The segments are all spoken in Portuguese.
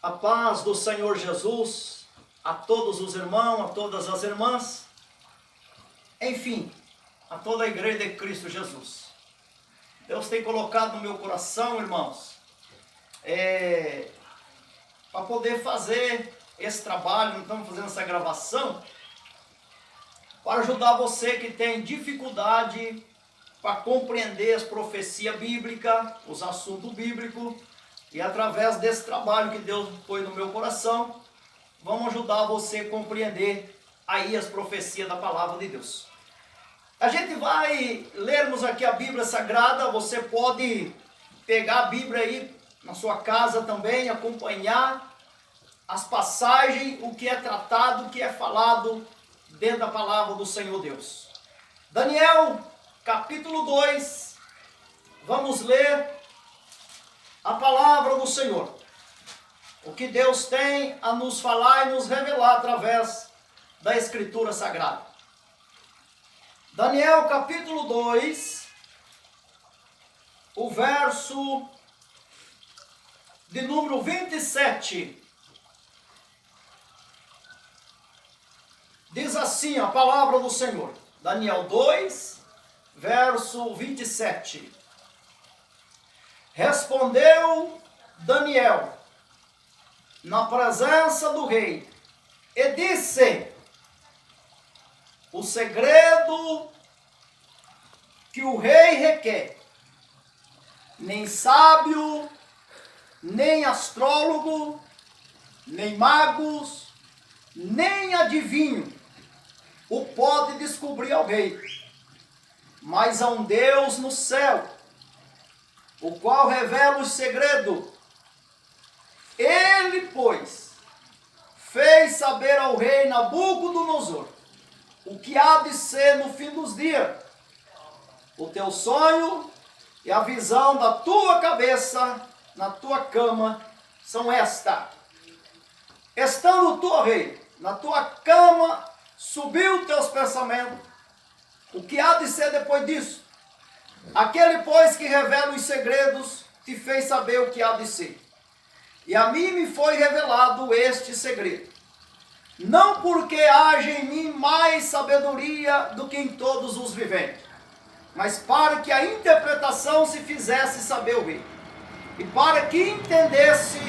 A paz do Senhor Jesus a todos os irmãos, a todas as irmãs, enfim, a toda a igreja de Cristo Jesus. Deus tem colocado no meu coração, irmãos, para poder fazer esse trabalho, nós estamos fazendo essa gravação, para ajudar você que tem dificuldade para compreender as profecias bíblicas, os assuntos bíblicos, e através desse trabalho que Deus pôs no meu coração, vamos ajudar você a compreender aí as profecias da palavra de Deus. A gente vai lermos aqui a Bíblia Sagrada. Você pode pegar a Bíblia aí na sua casa também, acompanhar as passagens, o que é tratado, o que é falado dentro da palavra do Senhor Deus. Daniel, capítulo 2, vamos ler a palavra do Senhor. O que Deus tem a nos falar e nos revelar através da Escritura Sagrada. Daniel capítulo 2, o verso de número 27. Diz assim a palavra do Senhor. Daniel 2, verso 27. Respondeu Daniel na presença do rei e disse: o segredo que o rei requer, nem sábio, nem astrólogo, nem magos, nem adivinho o pode descobrir ao rei, mas há um Deus no céu, o qual revela o segredo. Ele, pois, fez saber ao rei Nabucodonosor o que há de ser no fim dos dias. O teu sonho e a visão da tua cabeça na tua cama são esta. Estando tu, ó rei, na tua cama, subiu teus pensamentos. O que há de ser depois disso? Aquele, pois, que revela os segredos, te fez saber o que há de ser. E a mim me foi revelado este segredo. Não porque haja em mim mais sabedoria do que em todos os viventes, mas para que a interpretação se fizesse saber o rei, e para que entendesse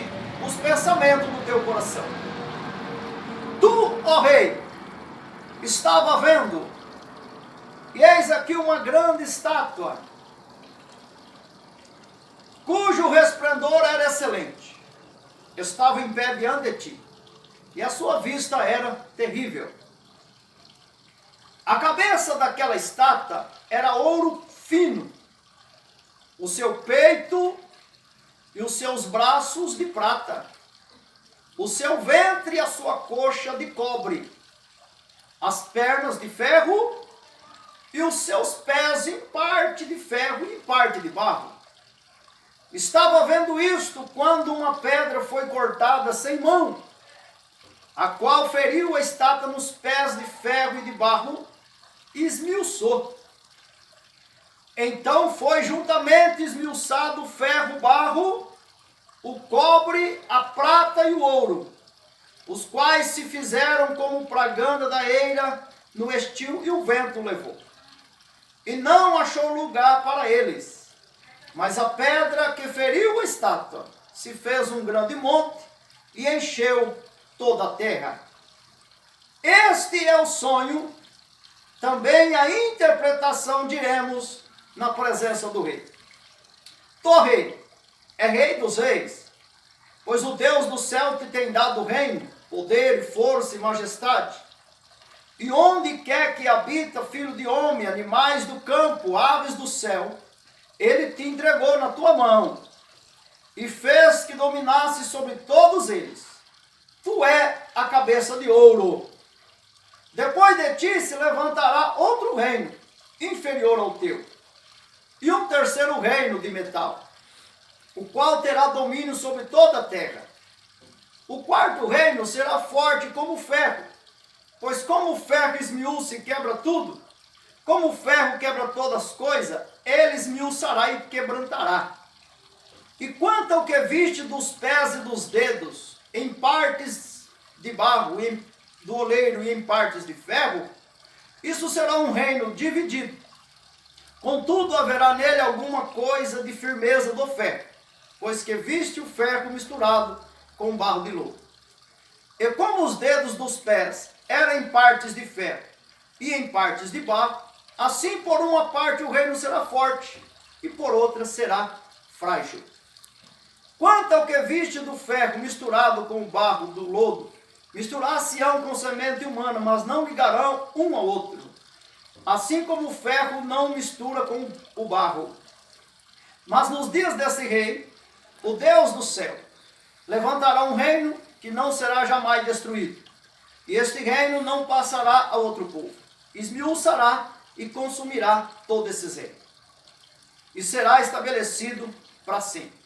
os pensamentos do teu coração. Tu, ó rei, estava vendo, e eis aqui uma grande estátua, cujo resplendor era excelente, estava em pé diante de ti, e a sua vista era terrível. A cabeça daquela estátua era ouro fino, o seu peito e os seus braços de prata, o seu ventre e a sua coxa de cobre, as pernas de ferro e os seus pés em parte de ferro e em parte de barro. Estava vendo isto quando uma pedra foi cortada sem mão, a qual feriu a estátua nos pés de ferro e de barro e esmiuçou. Então foi juntamente esmiuçado o ferro, o barro, o cobre, a prata e o ouro, os quais se fizeram como praganda da eira no estio, e o vento levou. E não achou lugar para eles. Mas a pedra que feriu a estátua se fez um grande monte e encheu toda a terra. Este é o sonho, também a interpretação, diremos, na presença do rei. Tu, rei, é rei dos reis, pois o Deus do céu te tem dado reino, poder, força e majestade. E onde quer que habita, filho de homem, animais do campo, aves do céu, ele te entregou na tua mão, e fez que dominasse sobre todos eles. Tu é a cabeça de ouro. Depois de ti se levantará outro reino, inferior ao teu, e um terceiro reino de metal, o qual terá domínio sobre toda a terra. O quarto reino será forte como o ferro, pois como o ferro esmiuça e quebra tudo, como o ferro quebra todas as coisas, ele esmiuçará e quebrantará. E quanto ao que viste dos pés e dos dedos, em partes de barro, do oleiro e em partes de ferro, isso será um reino dividido. Contudo, haverá nele alguma coisa de firmeza do ferro, pois que viste o ferro misturado com barro de lodo. E como os dedos dos pés eram em partes de ferro e em partes de barro, assim por uma parte o reino será forte, e por outra será frágil. Quanto ao que viste do ferro misturado com o barro do lodo, misturar-se-ão com semente humana, mas não ligarão um ao outro. Assim como o ferro não mistura com o barro. Mas nos dias desse rei, o Deus do céu levantará um reino que não será jamais destruído. E este reino não passará a outro povo. Esmiuçará e consumirá todo esse reino. E será estabelecido para sempre.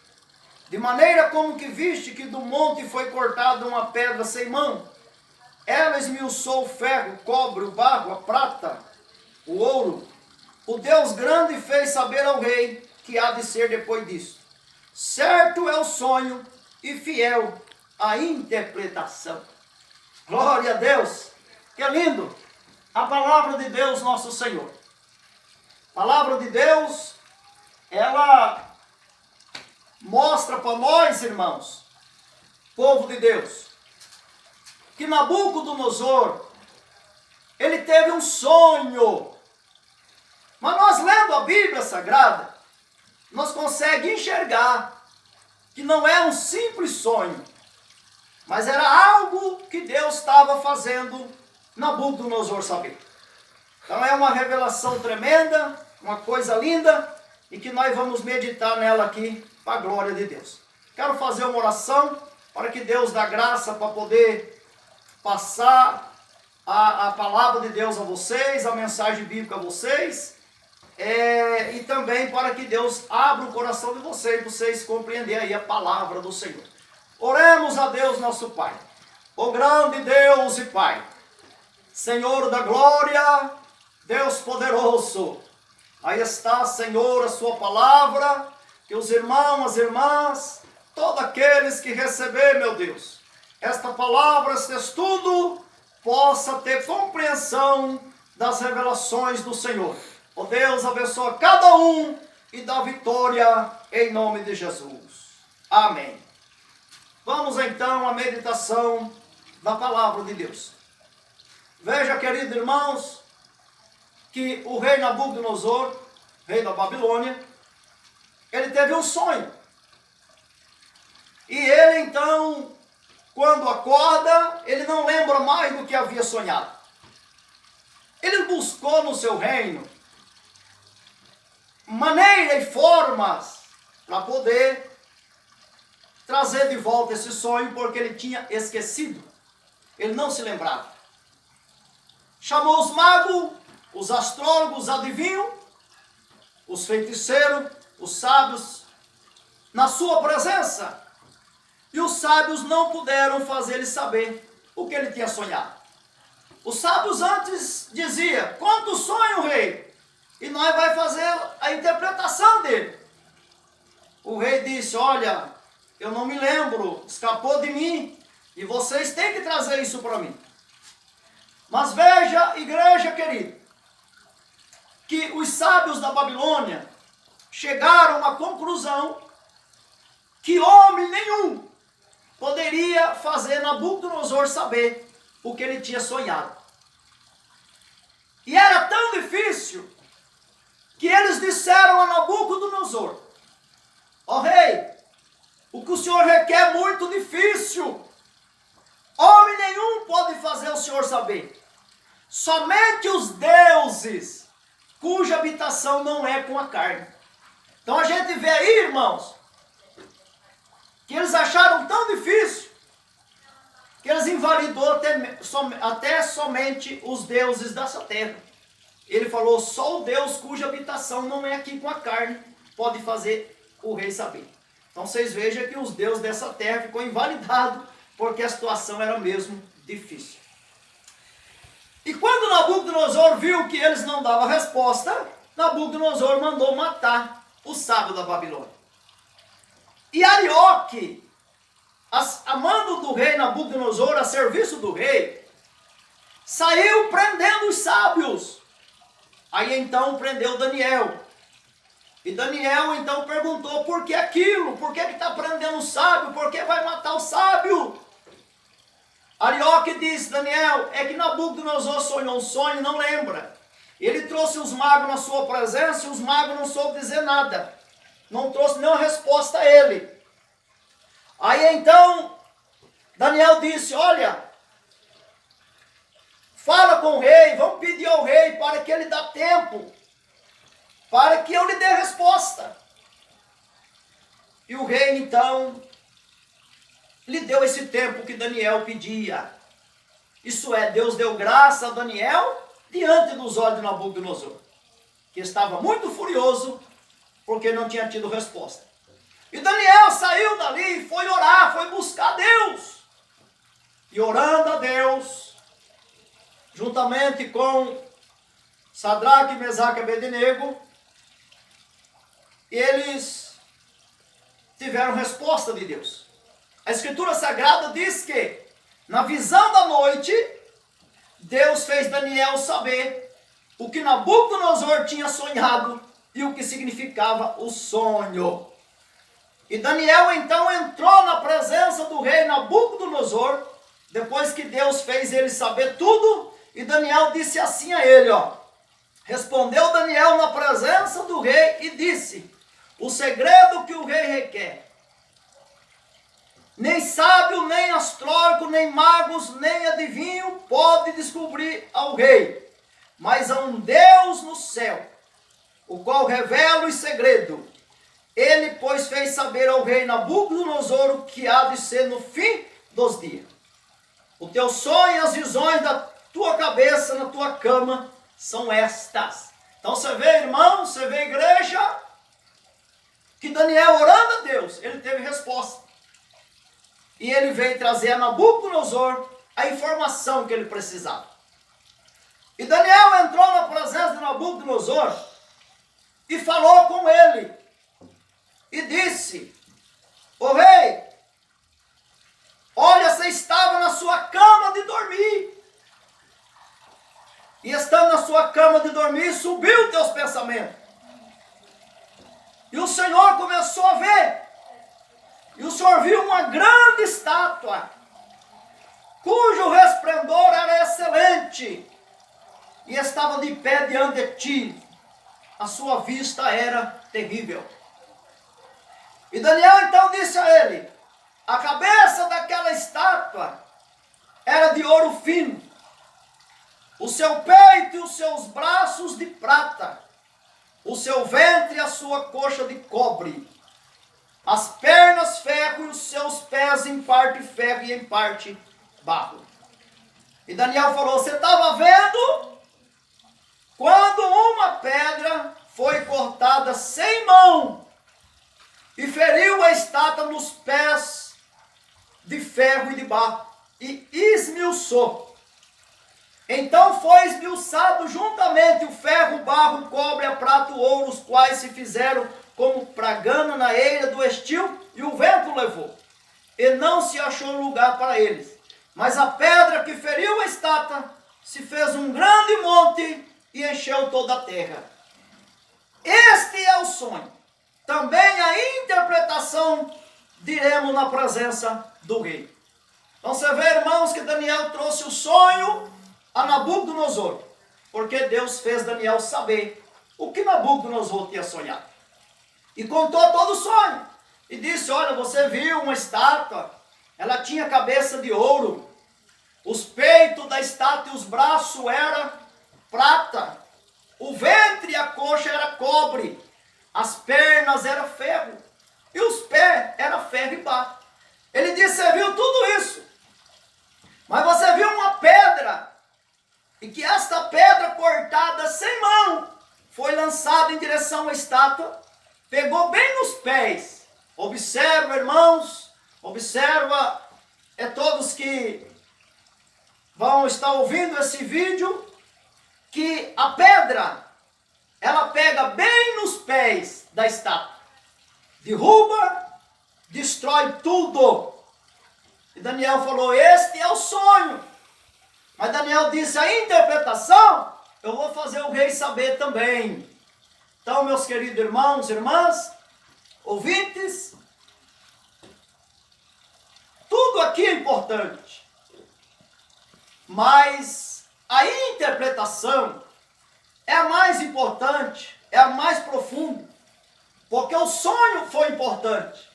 De maneira como que viste que do monte foi cortada uma pedra sem mão, ela esmiuçou o ferro, o cobre, o barro, a prata, o ouro. O Deus grande fez saber ao rei que há de ser depois disso. Certo é o sonho e fiel a interpretação. Glória a Deus. Que lindo a palavra de Deus nosso Senhor. A palavra de Deus, ela mostra para nós, irmãos, povo de Deus, que Nabucodonosor, ele teve um sonho. Mas nós lendo a Bíblia Sagrada, nós conseguimos enxergar que não é um simples sonho, mas era algo que Deus estava fazendo Nabucodonosor saber. Então é uma revelação tremenda, uma coisa linda, e que nós vamos meditar nela aqui, para a glória de Deus. Quero fazer uma oração para que Deus dê graça para poder passar a palavra de Deus a vocês, a mensagem bíblica a vocês, e também para que Deus abra o coração de vocês compreenderem aí a palavra do Senhor. Oremos a Deus nosso Pai, o grande Deus e Pai, Senhor da glória, Deus poderoso. Aí está, Senhor, a sua palavra, que os irmãos, as irmãs, todos aqueles que receber, meu Deus, esta palavra, este estudo, possa ter compreensão das revelações do Senhor. Ó Deus, abençoa cada um e dá vitória em nome de Jesus. Amém. Vamos então à meditação da palavra de Deus. Veja, queridos irmãos, que o rei Nabucodonosor, rei da Babilônia, ele teve um sonho. E ele então, quando acorda, ele não lembra mais do que havia sonhado. Ele buscou no seu reino maneira e formas para poder trazer de volta esse sonho, porque ele tinha esquecido. Ele não se lembrava. Chamou os magos, os astrólogos, os adivinhos, os feiticeiros, os sábios, na sua presença. E os sábios não puderam fazer ele saber o que ele tinha sonhado. Os sábios antes diziam: conta o sonho, rei, e nós vamos fazer a interpretação dele. O rei disse: olha, eu não me lembro, escapou de mim, e vocês têm que trazer isso para mim. Mas veja, igreja querida, que os sábios da Babilônia chegaram à conclusão que homem nenhum poderia fazer Nabucodonosor saber o que ele tinha sonhado. E era tão difícil que eles disseram a Nabucodonosor: ó rei, o que o senhor requer é muito difícil. Homem nenhum pode fazer o senhor saber. Somente os deuses cuja habitação não é com a carne. Então a gente vê aí, irmãos, que eles acharam tão difícil que eles invalidou até somente os deuses dessa terra. Ele falou: só o Deus cuja habitação não é aqui com a carne pode fazer o rei saber. Então vocês vejam que os deuses dessa terra ficou invalidado, porque a situação era mesmo difícil. E quando Nabucodonosor viu que eles não davam resposta, Nabucodonosor mandou matar o sábio da Babilônia. E Arioque, a mando do do rei Nabucodonosor, a serviço do rei, saiu prendendo os sábios. Aí então prendeu Daniel. E Daniel então perguntou: por que aquilo? Por que está prendendo o sábio? Por que vai matar o sábio? Arioque disse: Daniel, é que Nabucodonosor sonhou um sonho e não lembra. Ele trouxe os magos na sua presença e os magos não soube dizer nada. Não trouxe nenhuma resposta a ele. Aí então Daniel disse: olha, fala com o rei, vamos pedir ao rei para que ele dê tempo, para que eu lhe dê resposta. E o rei então lhe deu esse tempo que Daniel pedia. Isso é, Deus deu graça a Daniel diante dos olhos de Nabucodonosor, que estava muito furioso porque não tinha tido resposta. E Daniel saiu dali e foi orar, foi buscar Deus. E orando a Deus, juntamente com Sadraque, Mesaque e Abednego, eles tiveram resposta de Deus. A Escritura Sagrada diz que, na visão da noite, Deus fez Daniel saber o que Nabucodonosor tinha sonhado e o que significava o sonho. E Daniel então entrou na presença do rei Nabucodonosor, depois que Deus fez ele saber tudo, e Daniel disse assim a ele, respondeu Daniel na presença do rei e disse: o segredo que o rei requer, nem sábio, nem astrólogo, nem magos, nem adivinho pode descobrir ao rei, mas há um Deus no céu, o qual revela os segredos. Ele, pois, fez saber ao rei Nabucodonosor o que há de ser no fim dos dias. O teu sonho e as visões da tua cabeça na tua cama são estas. Então você vê, irmão, você vê, igreja, que Daniel, orando a Deus, ele teve resposta. E ele veio trazer a Nabucodonosor a informação que ele precisava. E Daniel entrou na presença de Nabucodonosor e falou com ele. E disse: o rei, olha, você estava na sua cama de dormir. E estando na sua cama de dormir, subiu teus pensamentos. E o Senhor começou a ver. E o Senhor viu uma grande estátua, cujo resplendor era excelente, e estava de pé diante de ti. A sua vista era terrível. E Daniel então disse a ele: a cabeça daquela estátua era de ouro fino, o seu peito e os seus braços de prata, o seu ventre e a sua coxa de cobre, as pernas ferro e os seus pés em parte ferro e em parte barro. E Daniel falou: você estava vendo quando uma pedra foi cortada sem mão e feriu a estátua nos pés de ferro e de barro e esmiuçou. Então foi esmiuçado juntamente o ferro, o barro, o cobre, a prata, o ouro, os quais se fizeram como pragana na eira do estio, e o vento levou. E não se achou lugar para eles. Mas a pedra que feriu a estátua se fez um grande monte e encheu toda a terra. Este é o sonho. Também a interpretação diremos na presença do rei. Então você vê, irmãos, que Daniel trouxe o sonho a Nabucodonosor, porque Deus fez Daniel saber o que Nabucodonosor tinha sonhado. E contou todo o sonho. E disse: olha, você viu uma estátua, ela tinha cabeça de ouro, os peitos da estátua e os braços eram prata, o ventre e a coxa era cobre, as pernas eram ferro, e os pés eram ferro e barro. Ele disse: você viu tudo isso, mas você viu uma pedra, e que esta pedra cortada sem mão foi lançada em direção à estátua, pegou bem nos pés. Observa, irmãos, observa, todos que vão estar ouvindo esse vídeo, que a pedra, ela pega bem nos pés da estátua, derruba, destrói tudo. E Daniel falou, este é o sonho. Mas Daniel disse, a interpretação, eu vou fazer o rei saber também. Então, meus queridos irmãos e irmãs, ouvintes, tudo aqui é importante. Mas a interpretação é a mais importante, é a mais profunda. Porque o sonho foi importante.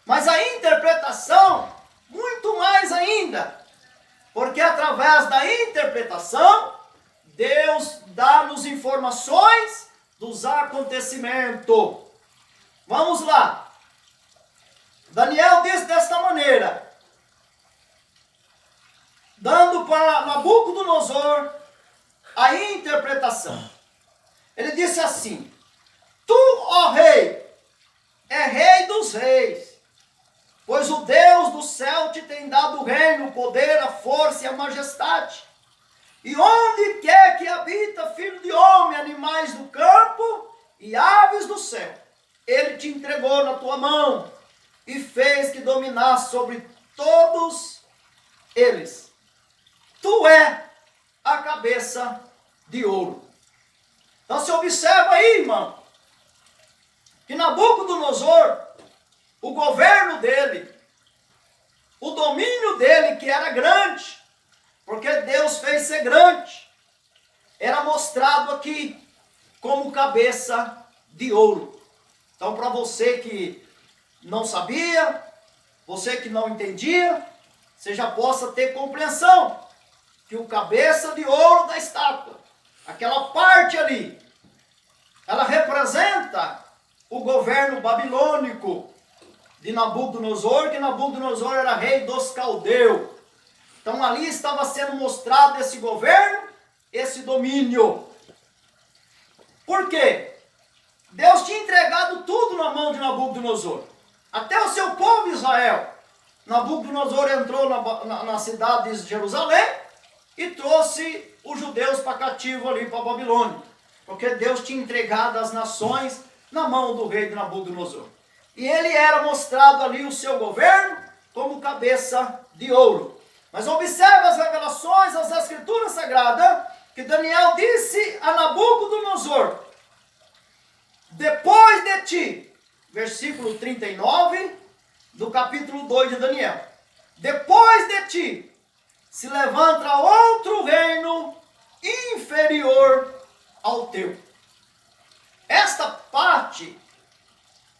Mas a interpretação, muito mais ainda. Porque através da interpretação, Deus dá-nos informações dos acontecimentos. Vamos lá. Daniel diz desta maneira, dando para Nabucodonosor a interpretação. Ele disse assim, tu, ó rei, é rei dos reis, pois o Deus do céu te tem dado o reino, o poder, a força e a majestade. E onde quer que habita filho de homem, animais do campo e aves do céu, ele te entregou na tua mão e fez que dominasse sobre todos eles. Tu é a cabeça de ouro. Então se observa aí, irmão, que Nabucodonosor, o governo dele, o domínio dele, que era grande, porque Deus fez ser grande, era mostrado aqui como cabeça de ouro. Então, para você que não sabia, você que não entendia, você já possa ter compreensão que o cabeça de ouro da estátua, aquela parte ali, ela representa o governo babilônico de Nabucodonosor, que Nabucodonosor era rei dos caldeus. Então ali estava sendo mostrado esse governo, esse domínio. Por quê? Deus tinha entregado tudo na mão de Nabucodonosor. Até o seu povo Israel. Nabucodonosor entrou na cidade de Jerusalém e trouxe os judeus para cativo ali para a Babilônia. Porque Deus tinha entregado as nações na mão do rei de Nabucodonosor. E ele era mostrado ali o seu governo como cabeça de ouro. Mas observe as revelações, as escrituras sagradas, que Daniel disse a Nabucodonosor, depois de ti, versículo 39, do capítulo 2 de Daniel, depois de ti, se levanta outro reino inferior ao teu. Esta parte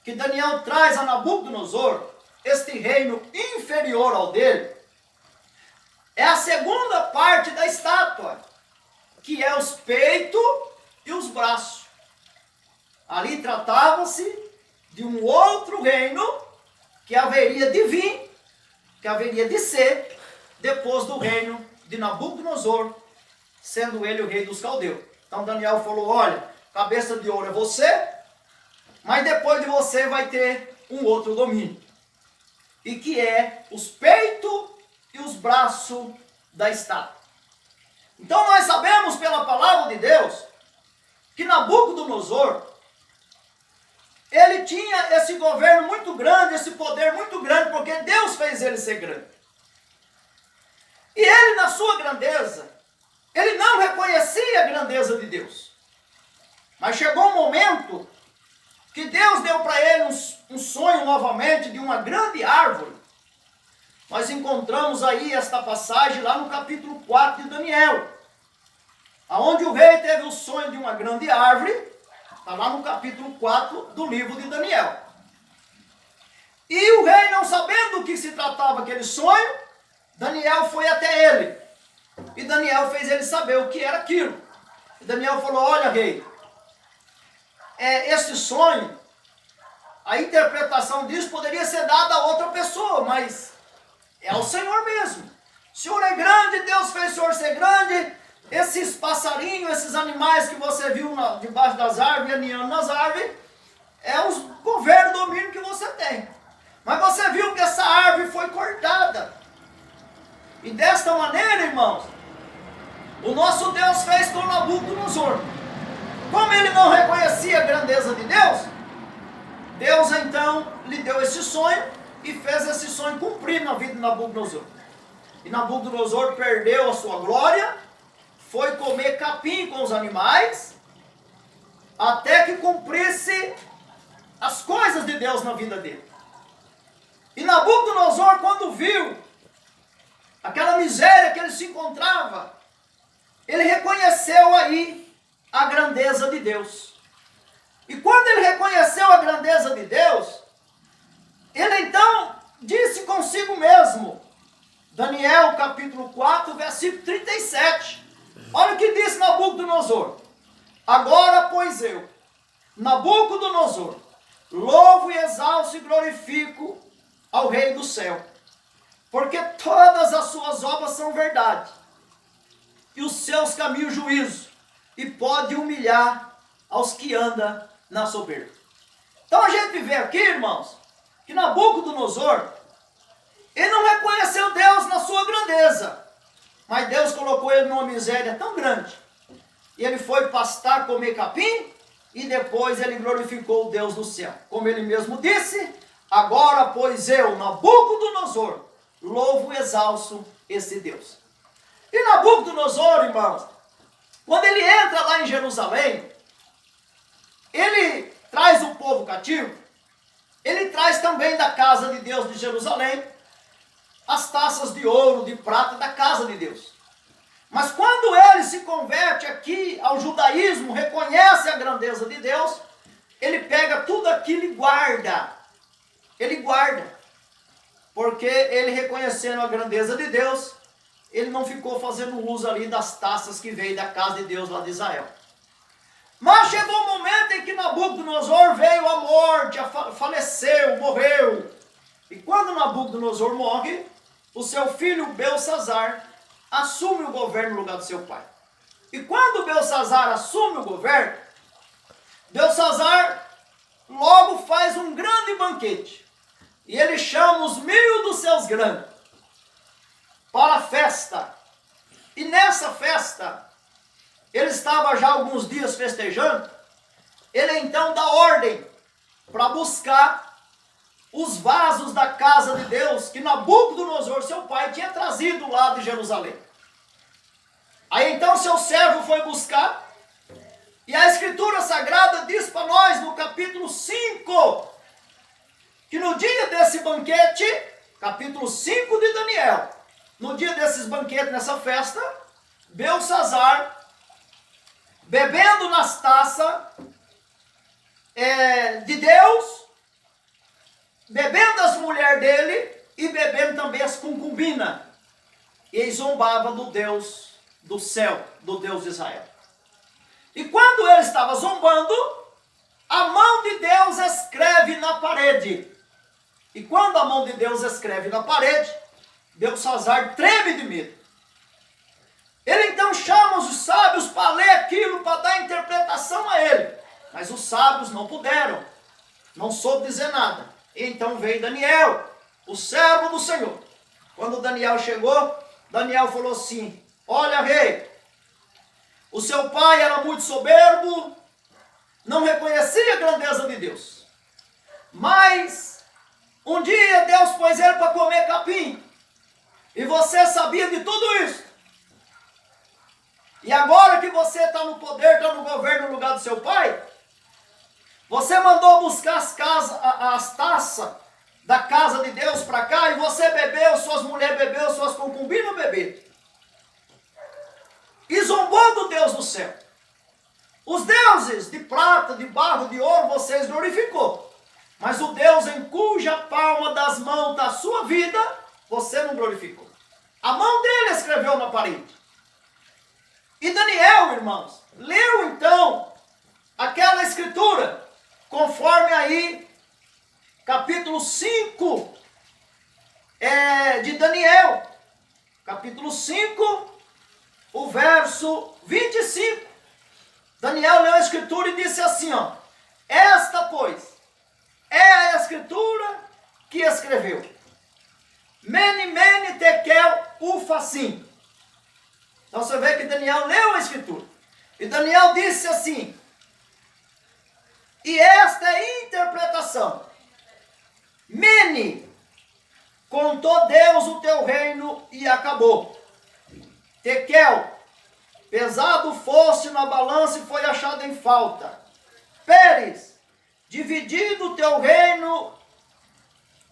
que Daniel traz a Nabucodonosor, este reino inferior ao dele, é a segunda parte da estátua, que é os peitos e os braços. Ali tratava-se de um outro reino que haveria de vir, que haveria de ser, depois do reino de Nabucodonosor, sendo ele o rei dos caldeus. Então Daniel falou, olha, cabeça de ouro é você, mas depois de você vai ter um outro domínio. E que é os peitos e os braços da estátua. Então nós sabemos pela palavra de Deus que Nabucodonosor, ele tinha esse governo muito grande, esse poder muito grande, porque Deus fez ele ser grande. E ele, na sua grandeza, ele não reconhecia a grandeza de Deus. Mas chegou um momento que Deus deu para ele um sonho novamente de uma grande árvore. Nós encontramos aí esta passagem lá no capítulo 4 de Daniel, aonde o rei teve o sonho de uma grande árvore, está lá no capítulo 4 do livro de Daniel. E o rei, não sabendo do que se tratava aquele sonho, Daniel foi até ele. E Daniel fez ele saber o que era aquilo. E Daniel falou, olha rei, esse sonho, a interpretação disso poderia ser dada a outra pessoa, mas é ao Senhor mesmo. O Senhor é grande, Deus fez o Senhor ser grande. Esses passarinhos, esses animais que você viu debaixo das árvores, aninhando nas árvores, é o governo, o domínio que você tem. Mas você viu que essa árvore foi cortada. E desta maneira, irmãos, o nosso Deus fez com Nabucodonosor. Como ele não reconhecia a grandeza de Deus, Deus então lhe deu esse sonho e fez esse sonho cumprir na vida de Nabucodonosor. E Nabucodonosor perdeu a sua glória, foi comer capim com os animais, até que cumprisse as coisas de Deus na vida dele. E Nabucodonosor, quando viu aquela miséria que ele se encontrava, ele reconheceu aí a grandeza de Deus. E quando ele reconheceu a grandeza de Deus, ele então disse consigo mesmo, Daniel capítulo 4, versículo 37. Olha o que disse Nabucodonosor. Agora, pois eu, Nabucodonosor, louvo e exalço e glorifico ao Rei do céu, porque todas as suas obras são verdade, e os seus caminhos juízo, e pode humilhar aos que andam na soberba. Então a gente vê aqui, irmãos, que Nabucodonosor, ele não reconheceu Deus na sua grandeza, mas Deus colocou ele numa miséria tão grande, e ele foi pastar, comer capim, e depois ele glorificou o Deus do céu. Como ele mesmo disse, agora, pois eu, Nabucodonosor, louvo e exalço esse Deus. E Nabucodonosor, irmãos, quando ele entra lá em Jerusalém, ele traz o povo cativo, ele traz também da casa de Deus de Jerusalém as taças de ouro, de prata da casa de Deus. Mas quando ele se converte aqui ao judaísmo, reconhece a grandeza de Deus, ele pega tudo aquilo e guarda. Ele guarda. Porque ele reconhecendo a grandeza de Deus, ele não ficou fazendo uso ali das taças que veio da casa de Deus lá de Israel. Mas chegou o momento em que Nabucodonosor veio à morte, faleceu, morreu. E quando Nabucodonosor morre, o seu filho Belsazar assume o governo no lugar do seu pai. E quando Belsazar assume o governo, Belsazar logo faz um grande banquete. E ele chama os 1000 dos seus grandes para a festa. E nessa festa, ele estava já alguns dias festejando, ele então dá ordem para buscar os vasos da casa de Deus que Nabucodonosor, seu pai, tinha trazido lá de Jerusalém. Aí então seu servo foi buscar, e a Escritura Sagrada diz para nós no capítulo 5, que no dia desse banquete, capítulo 5 de Daniel, no dia desses banquetes, nessa festa, Belsazar, bebendo nas taças de Deus, bebendo as mulheres dele e bebendo também as concubinas, e zombava do Deus do céu, do Deus de Israel. E quando ele estava zombando, a mão de Deus escreve na parede. E quando a mão de Deus escreve na parede, Belsazar treme de medo. Ele então chama os sábios para ler aquilo, para dar interpretação a ele. Mas os sábios não puderam, não soube dizer nada. E então veio Daniel, o servo do Senhor. Quando Daniel chegou, Daniel falou assim: olha, rei, o seu pai era muito soberbo, não reconhecia a grandeza de Deus. Mas um dia Deus pôs ele para comer capim. E você sabia de tudo isso. E agora que você está no poder, está no governo no lugar do seu pai, você mandou buscar as taças da casa de Deus para cá, e você bebeu, suas mulheres bebeu, suas concubinas beberam. E zombou do Deus do céu. Os deuses de prata, de barro, de ouro, vocês glorificou. Mas o Deus em cuja palma das mãos da sua vida, você não glorificou. A mão dele escreveu na parede. E Daniel, irmãos, leu então aquela escritura, conforme aí, capítulo 5 de Daniel, capítulo 5, o verso 25. Daniel leu a escritura e disse assim, ó: esta, pois, é a escritura que escreveu. Mene, mene, tekel, ufacim. Então você vê que Daniel leu a escritura. E Daniel disse assim: e esta é a interpretação. Mene contou Deus o teu reino e acabou. Tekel, pesado fosse na balança e foi achado em falta. Pérez, dividido o teu reino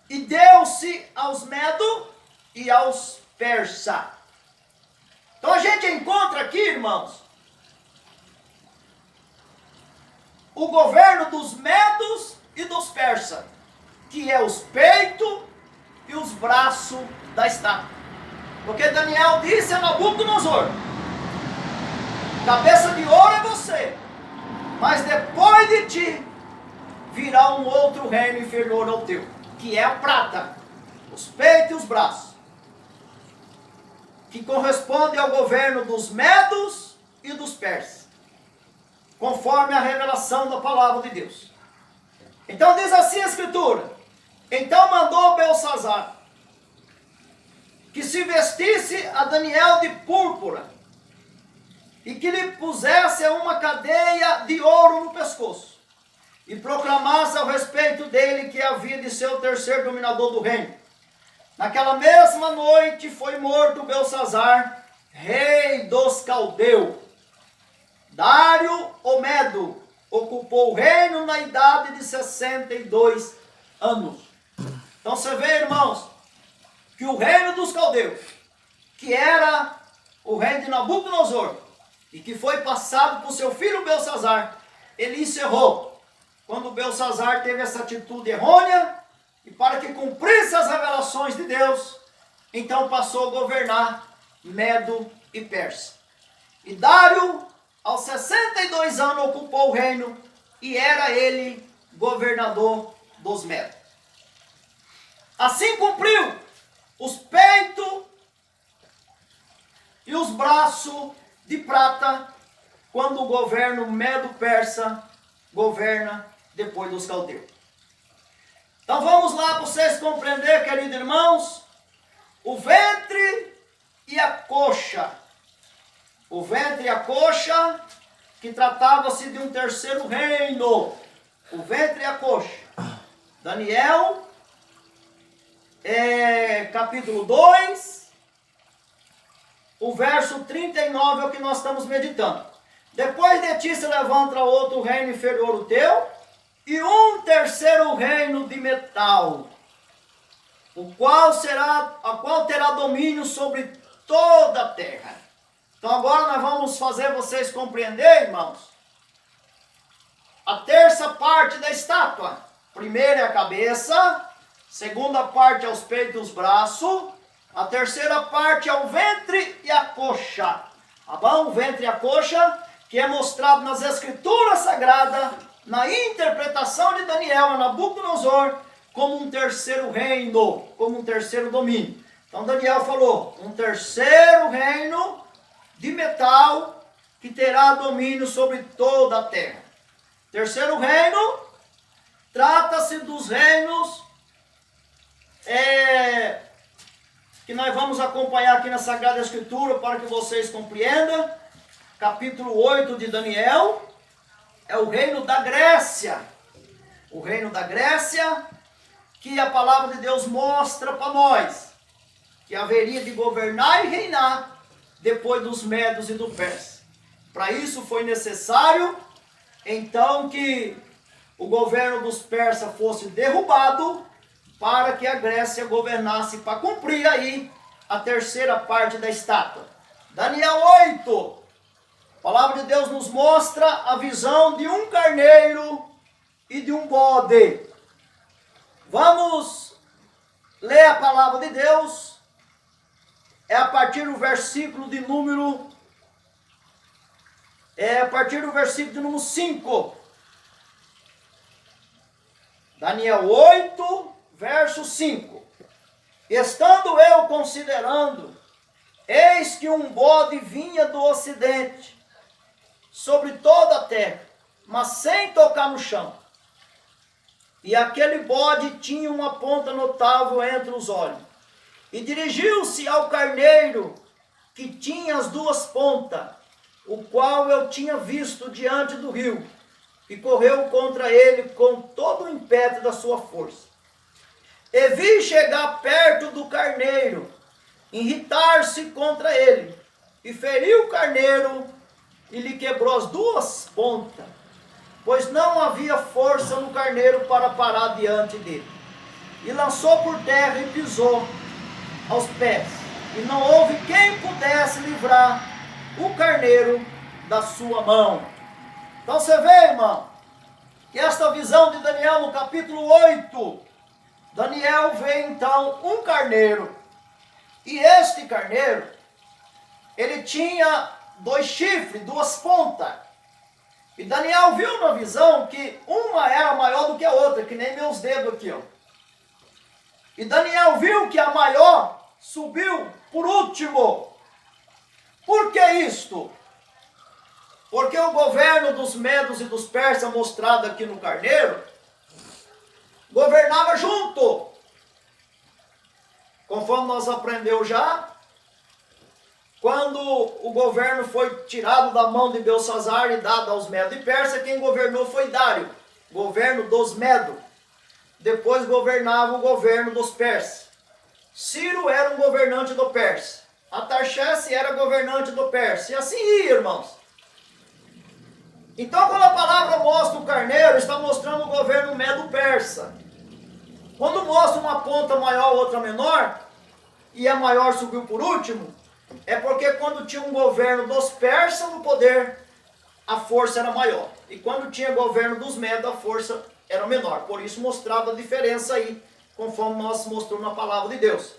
e deu-se aos medos e aos persas. Então a gente encontra aqui, irmãos, o governo dos medos e dos persas, que é os peitos e os braços da estátua. Porque Daniel disse a Nabucodonosor: cabeça de ouro é você, mas depois de ti virá um outro reino inferior ao teu, que é a prata, os peitos e os braços, que corresponde ao governo dos medos e dos persas, conforme a revelação da palavra de Deus. Então diz assim a Escritura: então mandou Belsassar que se vestisse a Daniel de púrpura e que lhe pusesse uma cadeia de ouro no pescoço e proclamasse ao respeito dele que havia de ser o terceiro dominador do reino. Naquela mesma noite foi morto Belsassar, rei dos caldeus. Dário o Medo ocupou o reino na idade de 62 anos. Então você vê, irmãos, que o reino dos caldeus, que era o reino de Nabucodonosor, e que foi passado por seu filho Belsassar, ele encerrou quando Belsassar teve essa atitude errônea, e para que cumprisse as revelações de Deus, então passou a governar Medo e Persa. E Dário, aos 62 anos, ocupou o reino, e era ele governador dos Medos. Assim cumpriu os peitos e os braços de prata, quando o governo Medo-Persa governa depois dos caldeus. Então vamos lá para vocês compreender, queridos irmãos, o ventre e a coxa. O ventre e a coxa, que tratava-se de um terceiro reino. O ventre e a coxa. Daniel, capítulo 2, o verso 39 é o que nós estamos meditando. Depois de ti se levanta outro reino inferior ao teu, e um terceiro reino de metal, a qual terá domínio sobre toda a terra. Então agora nós vamos fazer vocês compreender, irmãos, a terça parte da estátua. Primeira é a cabeça, segunda parte é os peitos e os braços, a terceira parte é o ventre e a coxa. Tá bom? O ventre e a coxa, que é mostrado nas escrituras sagradas, na interpretação de Daniel a Nabucodonosor, como um terceiro reino, como um terceiro domínio. Então Daniel falou, um terceiro reino de metal que terá domínio sobre toda a terra. Terceiro reino, trata-se dos reinos que nós vamos acompanhar aqui na Sagrada Escritura para que vocês compreendam. Capítulo 8 de Daniel é o reino da Grécia. O reino da Grécia, que a palavra de Deus mostra para nós que haveria de governar e reinar depois dos medos e do persa. Para isso foi necessário, então, que o governo dos persas fosse derrubado para que a Grécia governasse, para cumprir aí a terceira parte da estátua. Daniel 8, a palavra de Deus nos mostra a visão de um carneiro e de um bode. Vamos ler a palavra de Deus. É a partir do versículo de número 5. Daniel 8, verso 5. Estando eu considerando, eis que um bode vinha do ocidente, sobre toda a terra, mas sem tocar no chão. E aquele bode tinha uma ponta notável entre os olhos. E dirigiu-se ao carneiro, que tinha as duas pontas, o qual eu tinha visto diante do rio, e correu contra ele com todo o ímpeto da sua força. E vi chegar perto do carneiro, irritar-se contra ele, e feriu o carneiro e lhe quebrou as duas pontas, pois não havia força no carneiro para parar diante dele. E lançou por terra e pisou aos pés, e não houve quem pudesse livrar o carneiro da sua mão. Então você vê, irmão, que esta visão de Daniel no capítulo 8, Daniel vê então um carneiro, e este carneiro, ele tinha dois chifres, duas pontas, e Daniel viu na visão que uma era maior do que a outra, que nem meus dedos aqui, ó. E Daniel viu que a maior subiu por último. Por que isto? Porque o governo dos medos e dos persas, mostrado aqui no carneiro, governava junto. Conforme nós aprendemos já, quando o governo foi tirado da mão de Belsazar e dado aos medos e persas, quem governou foi Dário, governo dos medos. Depois governava o governo dos persas. Ciro era um governante do Pérsia. Atarxerxes era governante do Pérsia. E assim ia, irmãos. Então, quando a palavra mostra o carneiro, está mostrando o governo medo-persa. Quando mostra uma ponta maior, outra menor, e a maior subiu por último, é porque quando tinha um governo dos persas no poder, a força era maior. E quando tinha governo dos medos, a força era menor. Por isso mostrava a diferença aí, conforme nós mostramos na palavra de Deus.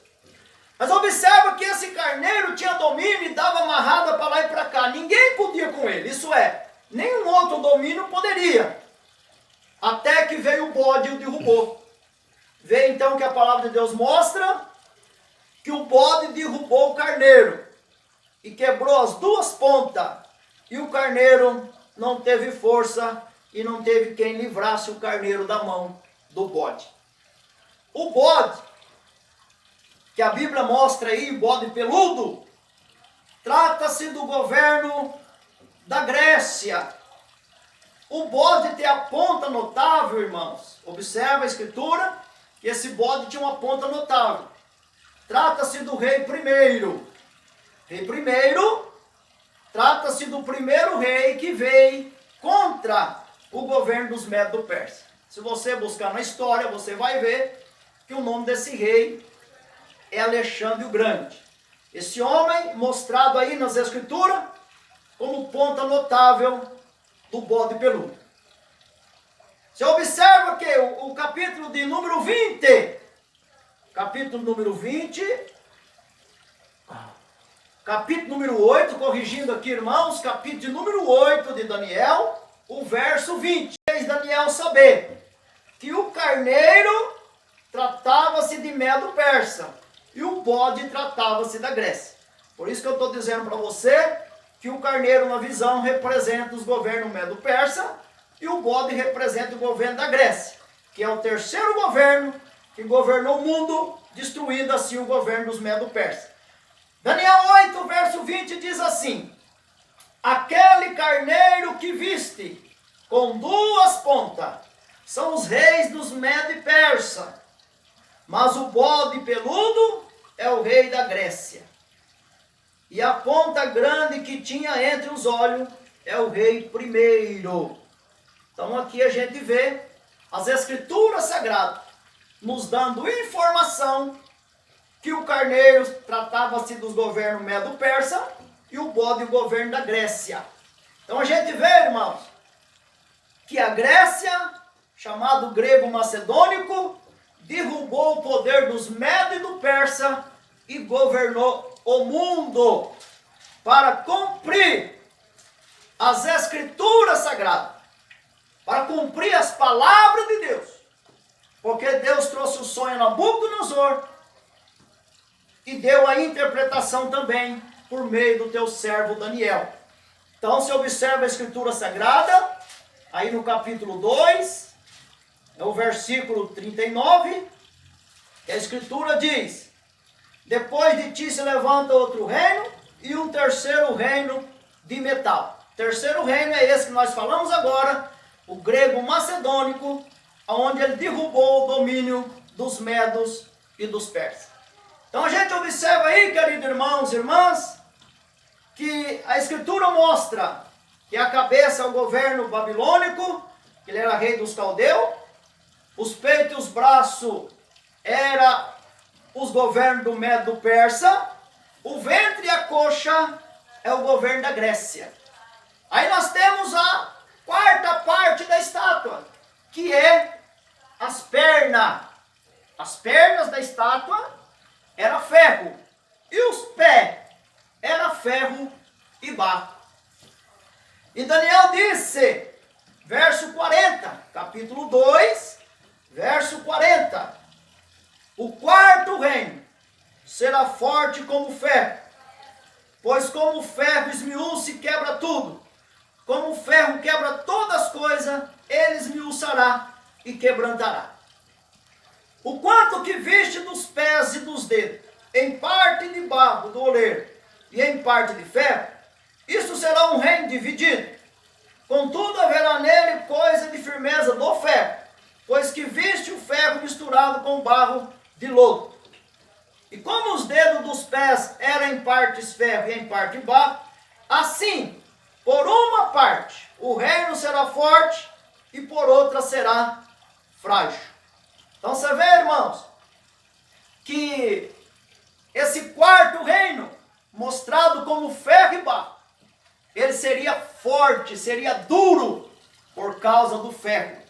Mas observa que esse carneiro tinha domínio e dava amarrada para lá e para cá. Ninguém podia com ele, isso é, nenhum outro domínio poderia. Até que veio o bode e o derrubou. Vê então que a palavra de Deus mostra que o bode derrubou o carneiro e quebrou as duas pontas. E o carneiro não teve força e não teve quem livrasse o carneiro da mão do bode. O bode, que a Bíblia mostra aí, bode peludo, trata-se do governo da Grécia. O bode tem a ponta notável, irmãos. Observa a escritura, que esse bode tinha uma ponta notável. Trata-se do rei primeiro. Rei primeiro, trata-se do primeiro rei que veio contra o governo dos medos persas. Se você buscar na história, você vai ver que o nome desse rei é Alexandre o Grande. Esse homem, mostrado aí nas escrituras, como ponta notável do bode peludo. Você observa que o capítulo de número 20, capítulo número 20, capítulo número 8, corrigindo aqui, irmãos, capítulo de número 8 de Daniel, o verso 20. Fez Daniel saber que o carneiro tratava-se de medo persa e o bode tratava-se da Grécia. Por isso que eu estou dizendo para você que o carneiro na visão representa os governos medo-persa e o bode representa o governo da Grécia, que é o terceiro governo que governou o mundo, destruindo assim o governo dos medo-persas. Daniel 8, verso 20 diz assim: aquele carneiro que viste com duas pontas são os reis dos medo e persa, mas o bode peludo é o rei da Grécia. E a ponta grande que tinha entre os olhos é o rei primeiro. Então aqui a gente vê as escrituras sagradas nos dando informação que o carneiro tratava-se dos governos medo-persa e o bode o governo da Grécia. Então a gente vê, irmãos, que a Grécia, chamado grego macedônico, derrubou o poder dos medo e do persa e governou o mundo para cumprir as escrituras sagradas, para cumprir as palavras de Deus. Porque Deus trouxe o sonho a Nabucodonosor e deu a interpretação também por meio do teu servo Daniel. Então se observa a escritura sagrada, aí no capítulo 2, é o versículo 39, que a escritura diz: depois de ti se levanta outro reino e um terceiro reino de metal. O terceiro reino é esse que nós falamos agora, o grego macedônico, onde ele derrubou o domínio dos medos e dos persas. Então a gente observa aí, queridos irmãos e irmãs, que a Escritura mostra que a cabeça é o governo babilônico, que ele era rei dos caldeus, os peitos e os braços eram os governos do Medo persa, o ventre e a coxa é o governo da Grécia. Aí nós temos a quarta parte da estátua, que é as pernas. As pernas da estátua era ferro, e os pés era ferro e barro. E Daniel disse, verso 40, capítulo 2, verso 40, o quarto reino será forte como ferro, pois como o ferro esmiuça e quebra tudo, como o ferro quebra todas as coisas, ele esmiuçará e quebrantará. O quanto que viste dos pés e dos dedos, em parte de barro do oleiro e em parte de ferro, isso será um reino dividido. Contudo haverá nele coisa de firmeza do ferro, pois que viste o ferro misturado com barro de lodo. E como os dedos dos pés eram em partes ferro e em parte barro, assim, por uma parte, o reino será forte e por outra será frágil. Então você vê, irmãos, que esse quarto reino, mostrado como ferro e barro, ele seria forte, seria duro por causa do ferro.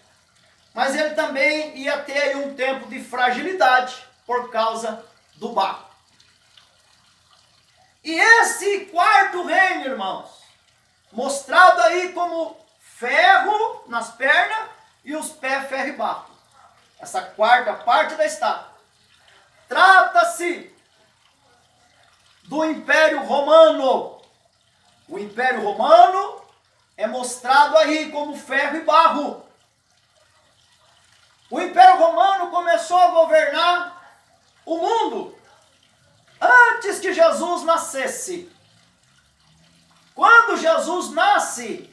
Mas ele também ia ter aí um tempo de fragilidade por causa do barro. E esse quarto reino, irmãos, mostrado aí como ferro nas pernas e os pés ferro e barro. Essa quarta parte da estátua. Trata-se do Império Romano. O Império Romano é mostrado aí como ferro e barro. O Império Romano começou a governar o mundo antes que Jesus nascesse. Quando Jesus nasce,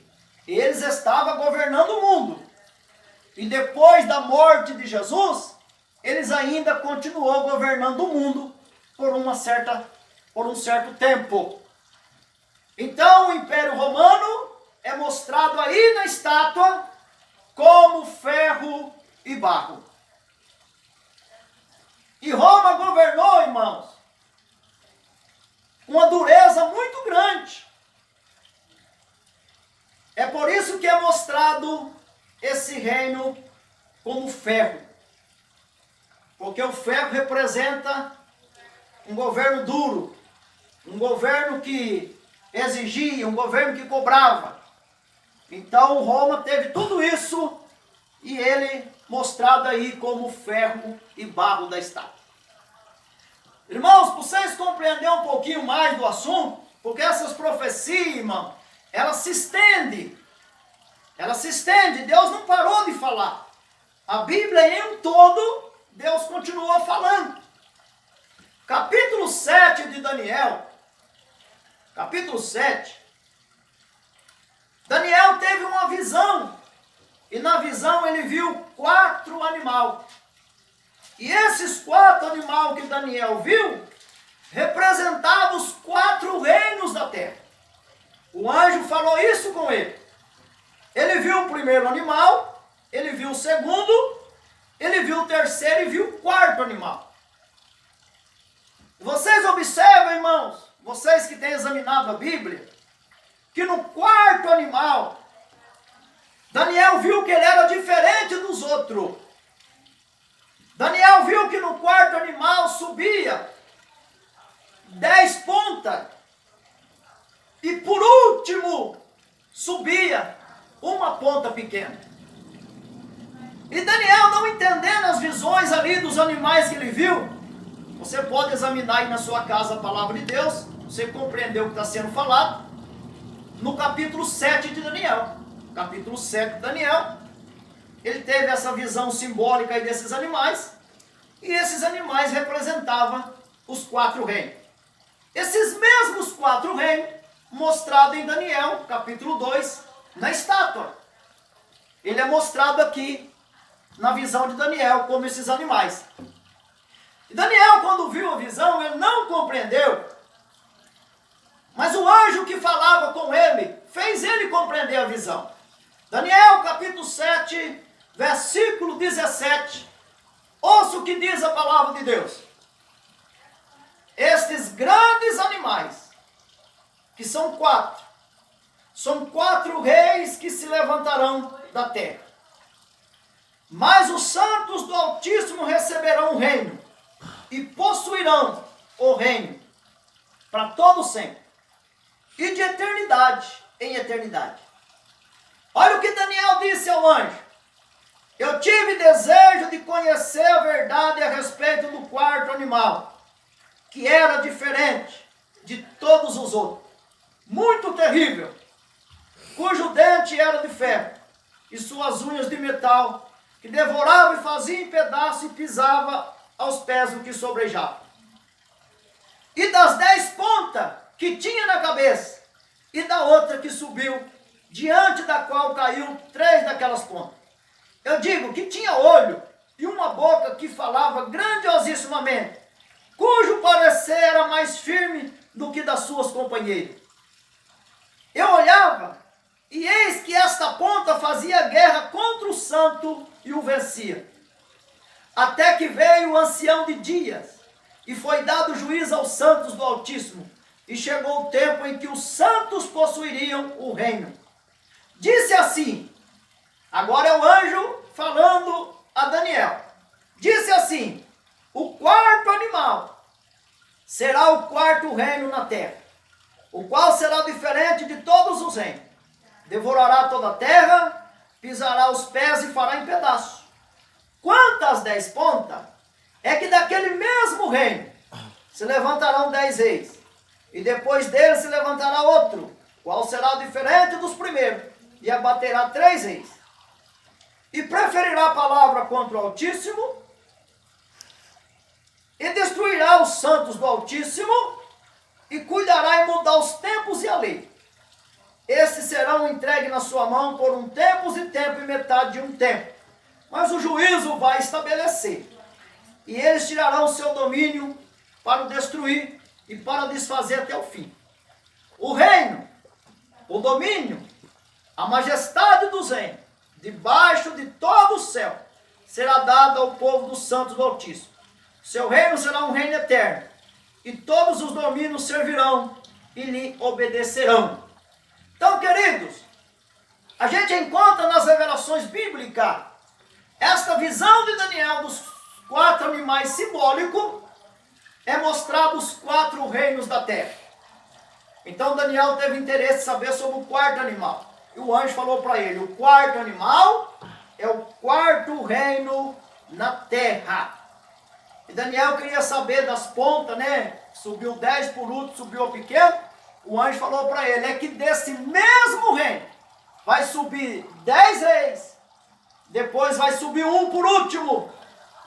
eles estavam governando o mundo. E depois da morte de Jesus, eles ainda continuou governando o mundo por um certo tempo. Então o Império Romano é mostrado aí na estátua como ferro e barro. E Roma governou, irmãos, uma dureza muito grande. É por isso que é mostrado esse reino como ferro. Porque o ferro representa um governo duro, um governo que exigia, um governo que cobrava. Então Roma teve tudo isso e ele mostrado aí como ferro e barro da estátua. Irmãos, para vocês compreenderem um pouquinho mais do assunto, porque essas profecias, irmão, elas se estendem. Elas se estendem, Deus não parou de falar. A Bíblia em um todo, Deus continuou falando. Capítulo 7 de Daniel, capítulo 7, Daniel teve uma visão, e na visão ele viu 4 animais. E esses 4 animais que Daniel viu, representavam os 4 reinos da terra. O anjo falou isso com ele. Ele viu o primeiro animal, ele viu o segundo, ele viu o terceiro e viu o 4º animal. Vocês observam, irmãos, vocês que têm examinado a Bíblia, que no 4º animal, Daniel viu que ele era diferente dos outros. Daniel viu que no 4º animal subia 10 pontas. E por último, subia uma ponta pequena. E Daniel, não entendendo as visões ali dos animais que ele viu, você pode examinar aí na sua casa a palavra de Deus, você compreendeu o que está sendo falado, no capítulo 7 de Daniel. Capítulo 7 de Daniel, ele teve essa visão simbólica aí desses animais, e esses animais representavam os 4 reinos. Esses mesmos 4 reinos, mostrados em Daniel, capítulo 2, na estátua. Ele é mostrado aqui na visão de Daniel, como esses animais. E Daniel, quando viu a visão, ele não compreendeu, mas o anjo que falava com ele, fez ele compreender a visão. Daniel, capítulo 7, versículo 17, ouça o que diz a palavra de Deus. Estes grandes animais, que são quatro reis que se levantarão da terra. Mas os santos do Altíssimo receberão o reino e possuirão o reino para todo sempre e de eternidade em eternidade. Olha o que Daniel disse ao anjo. Eu tive desejo de conhecer a verdade a respeito do quarto animal, que era diferente de todos os outros, muito terrível, cujo dente era de ferro e suas unhas de metal, que devorava e fazia em pedaços e pisava aos pés do que sobrejava. E das 10 pontas que tinha na cabeça, e da outra que subiu, diante da qual caiu 3 daquelas pontas. Eu digo que tinha olho e uma boca que falava grandiosissimamente, cujo parecer era mais firme do que das suas companheiras. Eu olhava, e eis que esta ponta fazia guerra contra o santo e o vencia. Até que veio o ancião de dias, e foi dado juízo aos santos do Altíssimo, e chegou o tempo em que os santos possuiriam o reino. Disse assim, agora é o anjo falando a Daniel, disse assim, o quarto animal será o quarto reino na terra, o qual será diferente de todos os reinos. Devorará toda a terra, pisará os pés e fará em pedaços. Quanto às 10 pontas, é que daquele mesmo reino se levantarão 10 reis, e depois dele se levantará outro, qual será diferente dos primeiros, e abaterá 3 reis. E preferirá a palavra contra o Altíssimo, e destruirá os santos do Altíssimo, e cuidará em mudar os tempos e a lei. Esses serão entregues na sua mão por um tempo e tempo e metade de um tempo. Mas o juízo vai estabelecer. E eles tirarão o seu domínio para o destruir e para desfazer até o fim. O reino, o domínio, a majestade dos reinos, debaixo de todo o céu, será dado ao povo dos santos do Altíssimo. Seu reino será um reino eterno, e todos os domínios servirão e lhe obedecerão. Então, queridos, a gente encontra nas revelações bíblicas esta visão de Daniel dos 4 animais simbólicos, é mostrado os 4 reinos da terra. Então Daniel teve interesse em saber sobre o quarto animal. E o anjo falou para ele, o quarto animal é o quarto reino na terra. E Daniel queria saber das pontas, né? Subiu 10 por último, subiu o pequeno. O anjo falou para ele, é que desse mesmo reino vai subir 10 reis, depois vai subir um por último,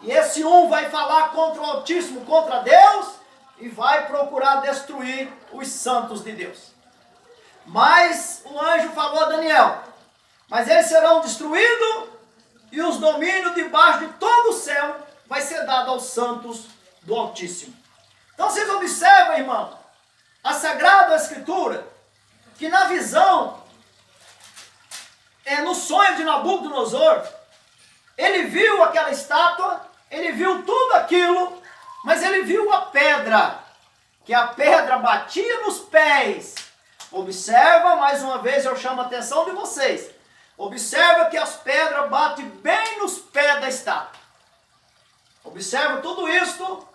e esse um vai falar contra o Altíssimo, contra Deus, e vai procurar destruir os santos de Deus. Mas o anjo falou a Daniel, mas eles serão destruídos, e os domínios debaixo de todo o céu vai ser dado aos santos do Altíssimo. Então vocês observam, irmão, a Sagrada Escritura, que na visão, no sonho de Nabucodonosor, ele viu aquela estátua, ele viu tudo aquilo, mas ele viu a pedra, que a pedra batia nos pés. Observa, mais uma vez eu chamo a atenção de vocês, observa que as pedras batem bem nos pés da estátua. Observa tudo isso,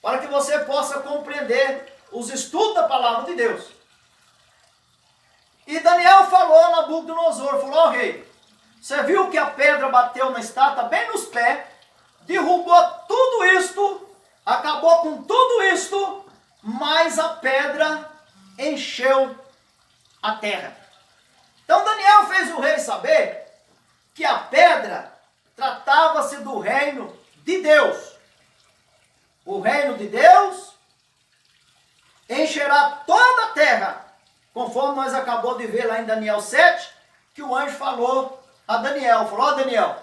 para que você possa compreender os estudos da palavra de Deus. E Daniel falou a Nabucodonosor, falou, rei, você viu que a pedra bateu na estátua bem nos pés, derrubou tudo isto, acabou com tudo isto, mas a pedra encheu a terra. Então Daniel fez o rei saber que a pedra tratava-se do reino de Deus. O reino de Deus encherá toda a terra, conforme nós acabamos de ver lá em Daniel 7, que o anjo falou a Daniel, falou, Daniel,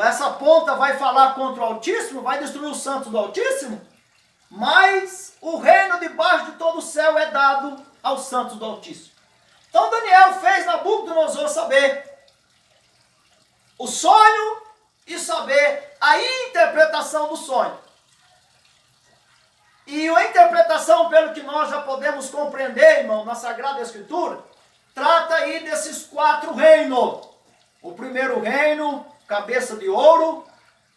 essa ponta vai falar contra o Altíssimo, vai destruir os santos do Altíssimo, mas o reino debaixo de todo o céu é dado aos santos do Altíssimo. Então Daniel fez Nabucodonosor saber o sonho e saber a interpretação do sonho. E a interpretação, pelo que nós já podemos compreender, irmão, na Sagrada Escritura, trata aí desses 4 reinos. O primeiro reino, cabeça de ouro,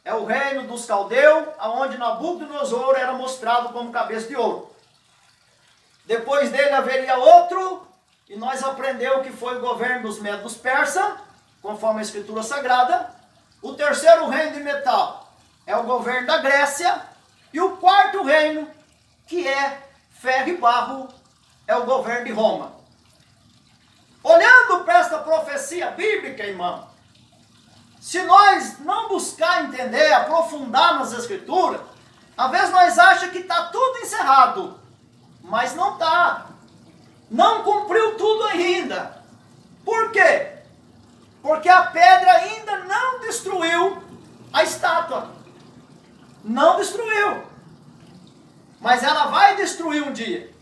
é o reino dos caldeus, onde Nabucodonosor era mostrado como cabeça de ouro. Depois dele haveria outro, e nós aprendemos que foi o governo dos Medos persas, conforme a Escritura Sagrada. O terceiro reino de metal é o governo da Grécia, e o quarto reino, que é ferro e barro, é o governo de Roma. Olhando para esta profecia bíblica, irmão, se nós não buscar entender, aprofundar nas Escrituras, às vezes nós achamos que está tudo encerrado, mas não está. Não cumpriu tudo ainda. Por quê? Porque a pedra ainda não destruiu a estátua. Não destruiu. Mas ela vai destruir um dia.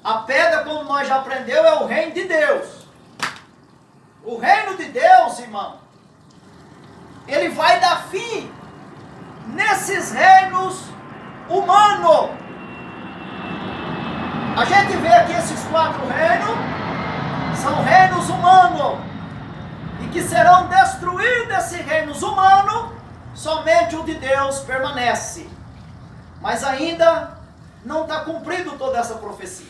A pedra, como nós já aprendemos, é o reino de Deus. O reino de Deus, irmão, ele vai dar fim nesses reinos humanos. A gente vê aqui esses 4 reinos, são reinos humanos, e que serão destruídos desses reinos humanos, somente o de Deus permanece. Mas ainda não está cumprido toda essa profecia.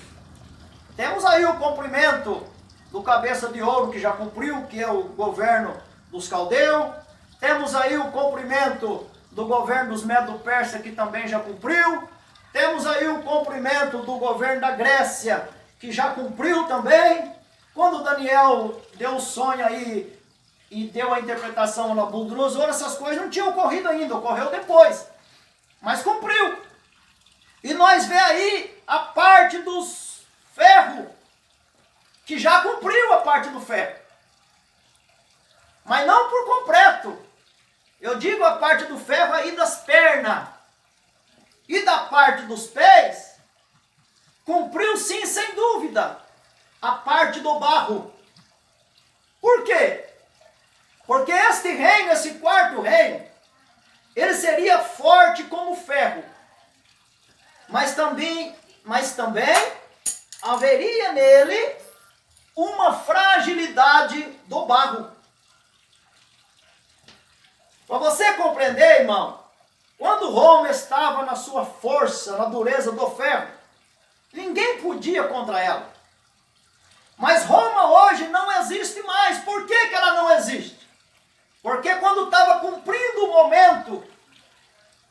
Temos aí o cumprimento do cabeça de ouro, que já cumpriu, que é o governo dos caldeus. Temos aí o cumprimento do governo dos Medo-Persas, que também já cumpriu. Temos aí o cumprimento do governo da Grécia, que já cumpriu também. Quando Daniel deu o sonho aí e deu a interpretação a Nabucodonosor, essas coisas não tinham ocorrido ainda, ocorreu depois. Mas cumpriu. E nós vemos aí a parte dos ferros, que já cumpriu a parte do ferro. Mas não por completo. Eu digo a parte do ferro aí das pernas. E da parte dos pés, cumpriu sim, sem dúvida, a parte do barro. Por quê? Porque este reino, esse quarto reino, ele seria forte como ferro. Mas também haveria nele uma fragilidade do barro. Para você compreender, irmão, quando Roma estava na sua força, na dureza do ferro, ninguém podia contra ela. Mas Roma hoje não existe mais. Por que que ela não existe? Porque quando estava cumprindo o momento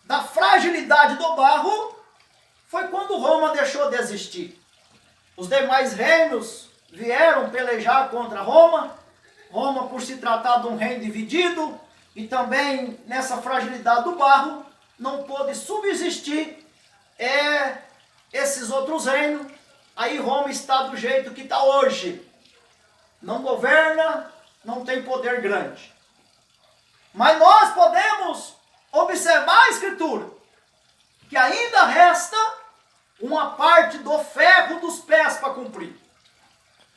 da fragilidade do barro, foi quando Roma deixou de existir. Os demais reinos vieram pelejar contra Roma. Roma, por se tratar de um reino dividido, e também nessa fragilidade do barro, não pôde subsistir esses outros reinos. Aí Roma está do jeito que está hoje. Não governa, não tem poder grande. Mas nós podemos observar a Escritura, que ainda resta uma parte do ferro dos pés para cumprir.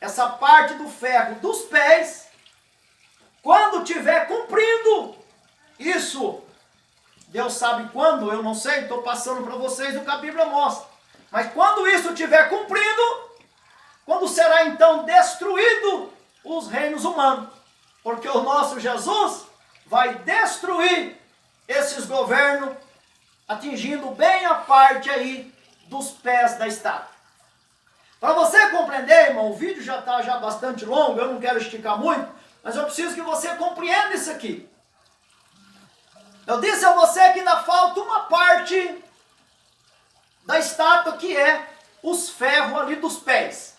Essa parte do ferro dos pés, quando tiver cumprido, isso, Deus sabe quando, eu não sei, estou passando para vocês o que a Bíblia mostra. Mas quando isso tiver cumprido, quando será então destruído os reinos humanos? Porque o nosso Jesus vai destruir esses governos, atingindo bem a parte aí dos pés da estátua. Para você compreender, irmão, o vídeo já está bastante longo, eu não quero esticar muito, mas eu preciso que você compreenda isso aqui. Eu disse a você que ainda falta uma parte da estátua, que é os ferros ali dos pés.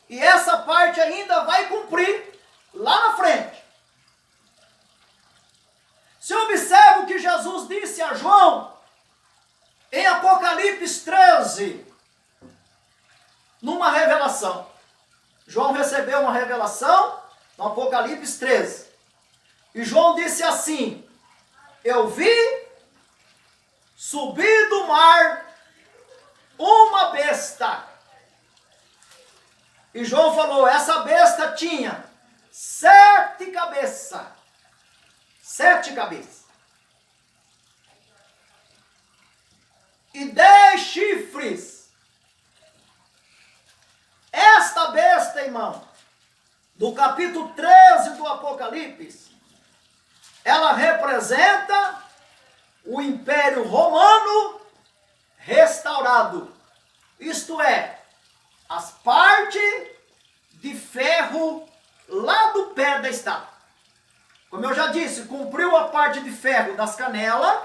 E essa parte ainda vai cumprir lá na frente. Se observa o que Jesus disse a João em Apocalipse 13, numa revelação. João recebeu uma revelação no Apocalipse 13. E João disse assim: eu vi subir do mar uma besta. E João falou: essa besta tinha 7 cabeças. 7 cabeças. E 10 chifres. Esta besta, irmão, do capítulo 13 do Apocalipse, ela representa o Império Romano restaurado. Isto é, as partes de ferro lá do pé da estátua. Como eu já disse, cumpriu a parte de ferro das canelas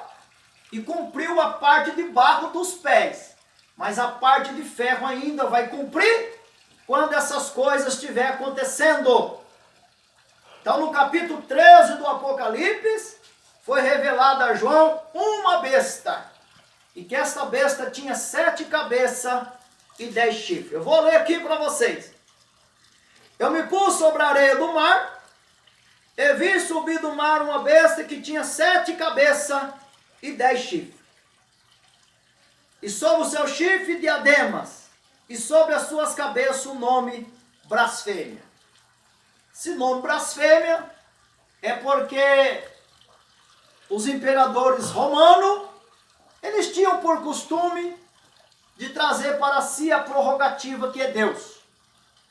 e cumpriu a parte de barro dos pés. Mas a parte de ferro ainda vai cumprir quando essas coisas estiver acontecendo. Então, no capítulo 13 do Apocalipse, foi revelada a João uma besta. E que esta besta tinha 7 cabeças e 10 chifres. Eu vou ler aqui para vocês. Eu me pus sobre a areia do mar, e vi subir do mar uma besta que tinha 7 cabeças e 10 chifres. E sobre o seu chifre diademas, e sobre as suas cabeças o nome blasfêmia. Esse nome blasfêmia é porque os imperadores romanos, eles tinham por costume de trazer para si a prerrogativa que é Deus.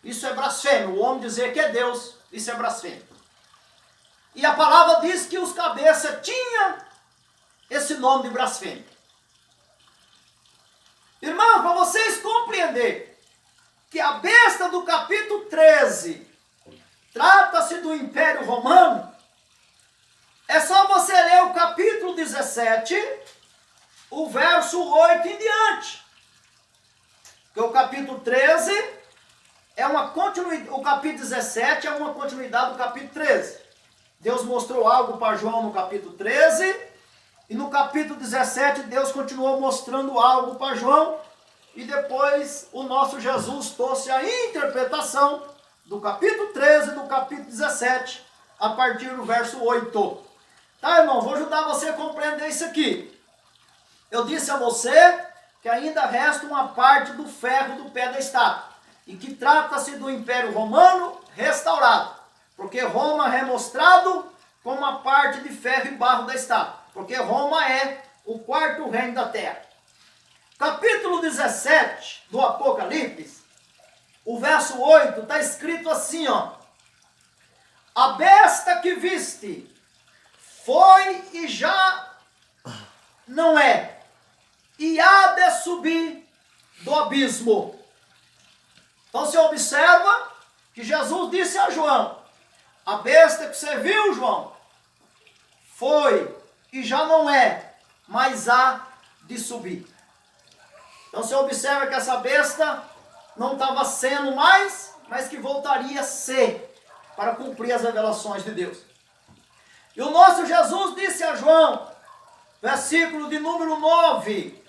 Isso é blasfêmia. O homem dizer que é Deus, isso é blasfêmia. E a palavra diz que os cabeças tinham esse nome de blasfêmia. Irmão, para vocês compreenderem que a besta do capítulo 13 trata-se do Império Romano, é só você ler o capítulo 17, o verso 8 em diante. Porque o capítulo 13 é uma continuidade, o capítulo 17 é uma continuidade do capítulo 13. Deus mostrou algo para João no capítulo 13, e no capítulo 17 Deus continuou mostrando algo para João, e depois o nosso Jesus trouxe a interpretação do capítulo 13 e do capítulo 17, a partir do verso 8. Tá, irmão? Vou ajudar você a compreender isso aqui. Eu disse a você que ainda resta uma parte do ferro do pé da estátua, e que trata-se do Império Romano restaurado, porque Roma é mostrado como uma parte de ferro e barro da estátua, porque Roma é o 4º reino da terra. Capítulo 17 do Apocalipse, o verso 8, está escrito assim, ó: a besta que viste foi e já não é, e há de subir do abismo. Então você observa que Jesus disse a João: a besta que você viu, João, foi e já não é, mas há de subir. Então você observa que essa besta não estava sendo mais, mas que voltaria a ser para cumprir as revelações de Deus. E o nosso Jesus disse a João, versículo de número 9: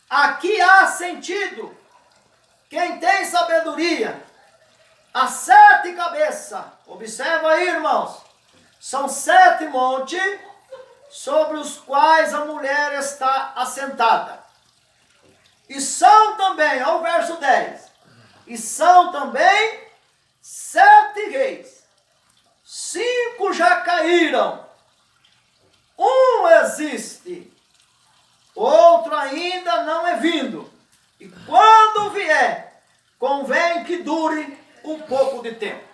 aqui há sentido quem tem sabedoria. As 7 cabeças, observa aí, irmãos, são 7 montes sobre os quais a mulher está assentada. E são também, olha o verso 10, e são também 7 reis. 5 já caíram, um existe, outro ainda não é vindo. E quando vier, convém que dure um pouco de tempo.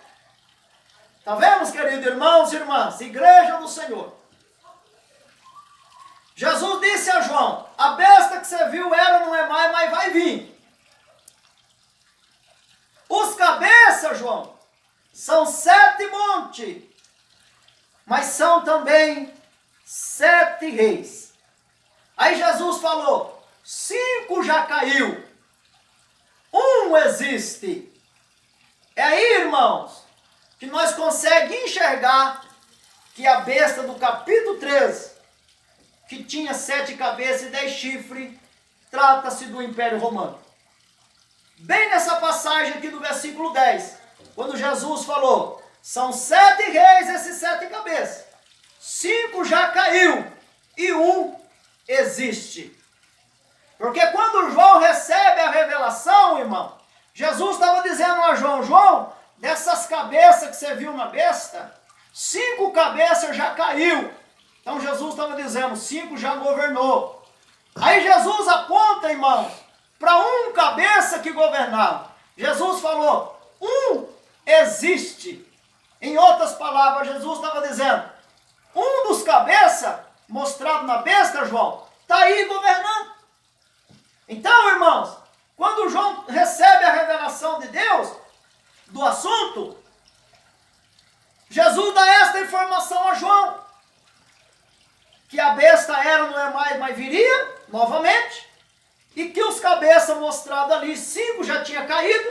Está vendo, queridos irmãos e irmãs, igreja do Senhor? Jesus disse a João: a besta que você viu era, não é mais, mas vai vir. Os cabeças, João, são 7 montes, mas são também 7 reis. Aí Jesus falou: 5 já caiu, um existe. É aí, irmãos, que nós conseguimos enxergar que a besta do capítulo 13, que tinha 7 cabeças e 10 chifres, trata-se do Império Romano. Bem nessa passagem aqui do versículo 10, quando Jesus falou: São 7 reis, esses 7 cabeças. 5 já caiu e 1 existe. Porque quando João recebe a revelação, irmão, Jesus estava dizendo a João, João, dessas cabeças que você viu na besta, 5 cabeças já caiu. Então Jesus estava dizendo, 5 já governou. Aí Jesus aponta, irmão, para 1 cabeça que governava. Jesus falou, 1 existe. Em outras palavras, Jesus estava dizendo, 1 dos cabeças, mostrado na besta, João, está aí governando. Então, irmãos, quando João recebe a revelação de Deus, do assunto, Jesus dá esta informação a João, que a besta era, não é mais, mas viria, novamente, e que os cabeças mostrados ali, 5 já tinha caído,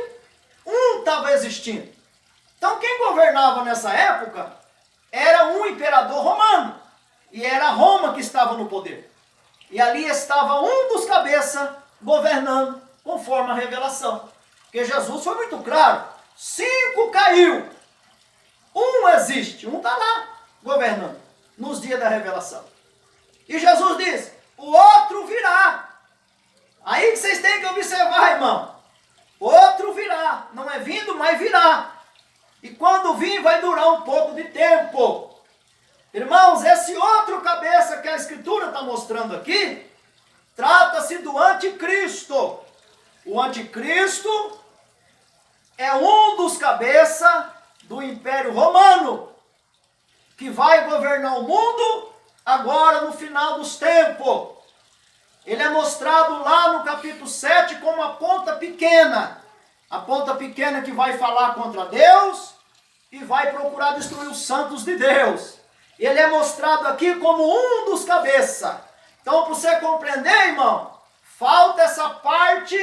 1 estava existindo. Então, quem governava nessa época era um imperador romano, e era Roma que estava no poder. E ali estava 1 dos cabeças governando conforme a revelação. Porque Jesus foi muito claro, 5 caiu, 1 existe, 1 está lá governando nos dias da revelação. E Jesus diz, o outro virá. Aí que vocês têm que observar, irmão. Outro virá, não é vindo, mas virá. E quando vir vai durar um pouco de tempo. Irmãos, esse outro cabeça que a Escritura está mostrando aqui, trata-se do anticristo. O anticristo é um dos cabeças do Império Romano, que vai governar o mundo agora no final dos tempos. Ele é mostrado lá no capítulo 7 como a ponta pequena. A ponta pequena que vai falar contra Deus e vai procurar destruir os santos de Deus. Ele é mostrado aqui como um dos cabeças. Então, para você compreender, irmão, falta essa parte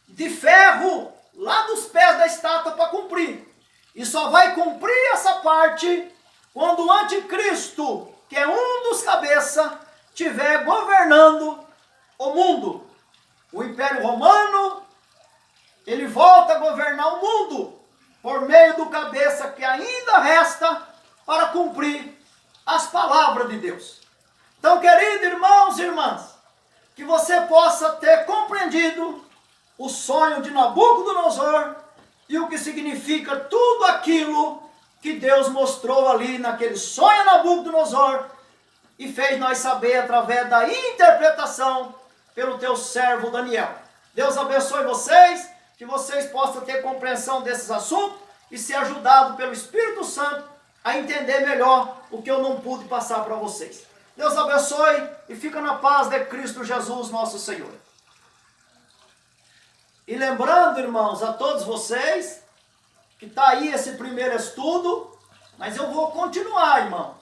de ferro lá dos pés da estátua para cumprir. E só vai cumprir essa parte quando o anticristo, que é um dos cabeças, estiver governando o mundo. O Império Romano, ele volta a governar o mundo por meio do cabeça que ainda resta para cumprir as palavras de Deus. Então, queridos irmãos e irmãs, que você possa ter compreendido o sonho de Nabucodonosor e o que significa tudo aquilo que Deus mostrou ali naquele sonho a Nabucodonosor e fez nós saber através da interpretação pelo teu servo Daniel. Deus abençoe vocês, que vocês possam ter compreensão desses assuntos e ser ajudado pelo Espírito Santo a entender melhor o que eu não pude passar para vocês. Deus abençoe e fica na paz de Cristo Jesus, nosso Senhor. E lembrando, irmãos, a todos vocês, que está aí esse primeiro estudo, mas eu vou continuar, irmão,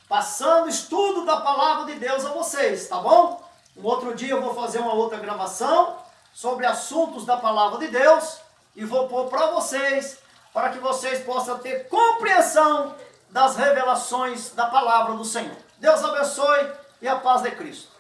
passando estudo da palavra de Deus a vocês, tá bom? Um outro dia eu vou fazer uma outra gravação sobre assuntos da palavra de Deus e vou pôr para vocês, para que vocês possam ter compreensão das revelações da palavra do Senhor. Deus abençoe e a paz de Cristo.